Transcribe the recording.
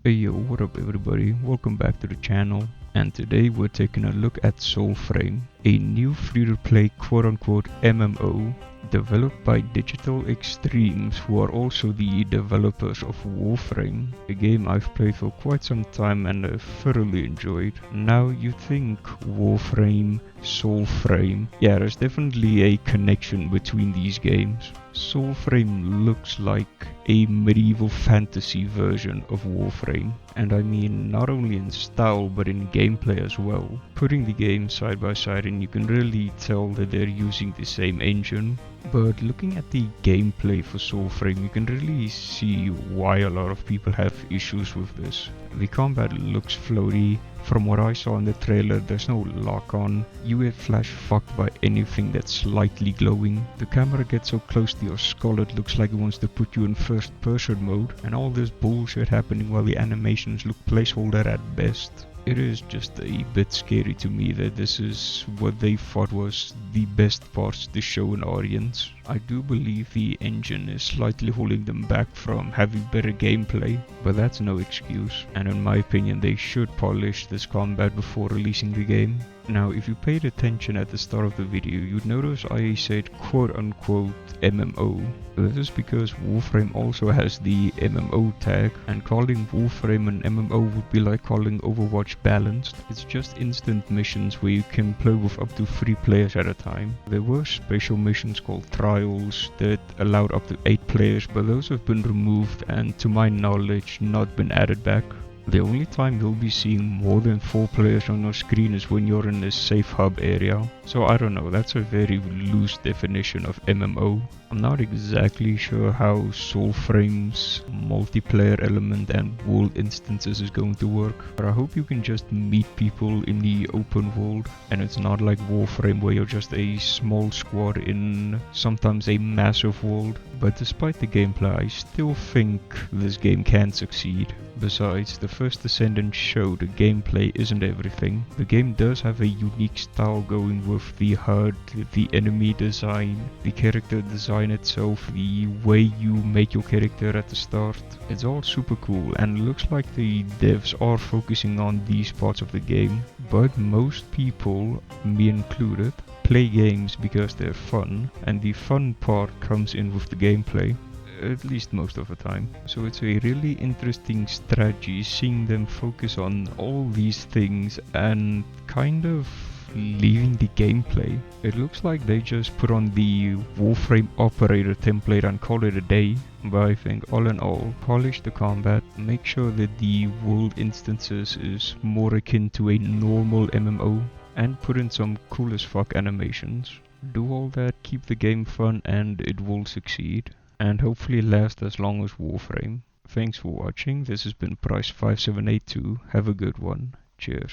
Hey yo, what up everybody, welcome back to the channel, and today we're taking a look at Soulframe, a new free-to-play quote-unquote MMO developed by Digital Extremes, who are also the developers of Warframe, a game I've played for quite some time and have thoroughly enjoyed. Now you think Warframe, Soulframe, yeah, there's definitely a connection between these games. Soulframe looks like a medieval fantasy version of Warframe, and I mean not only in style but in gameplay as well. Putting the games side by side and you can really tell that they're using the same engine. But looking at the gameplay for Soulframe, you can really see why a lot of people have issues with this. The combat looks floaty. From what I saw in the trailer, there's no lock on. You get flash fucked by anything that's slightly glowing. The camera gets so close to your skull it looks like it wants to put you in first person mode. And all this bullshit happening while the animations look placeholder at best. It is just a bit scary to me that this is what they thought was the best parts to show an audience. I do believe the engine is slightly holding them back from having better gameplay, but that's no excuse, and in my opinion they should polish this combat before releasing the game. Now if you paid attention at the start of the video, you'd notice I said quote unquote MMO. This is because Warframe also has the MMO tag, and calling Warframe an MMO would be like calling Overwatch balanced. It's just instant missions where you can play with up to 3 players at a time. There were special missions called trials that allowed up to 8 players, but those have been removed and to my knowledge not been added back. The only time you'll be seeing more than 4 players on your screen is when you're in a safe hub area. So I don't know, that's a very loose definition of MMO. I'm not exactly sure how Soulframe's multiplayer element and world instances is going to work, but I hope you can just meet people in the open world and it's not like Warframe where you're just a small squad in sometimes a massive world. But despite the gameplay, I still think this game can succeed. Besides, the first Descendant show the gameplay isn't everything. The game does have a unique style going with the HUD, the enemy design, the character design itself, the way you make your character at the start. It's all super cool and looks like the devs are focusing on these parts of the game. But most people, me included, play games because they're fun, and the fun part comes in with the gameplay. At least most of the time. So it's a really interesting strategy seeing them focus on all these things and kind of leaving the gameplay. It looks like they just put on the Warframe operator template and call it a day. But I think all in all, polish the combat, make sure that the world instances is more akin to a normal MMO, and put in some cool as fuck animations. Do all that, keep the game fun, and it will succeed. And hopefully last as long as Warframe. Thanks for watching, this has been Price5782, have a good one, cheers.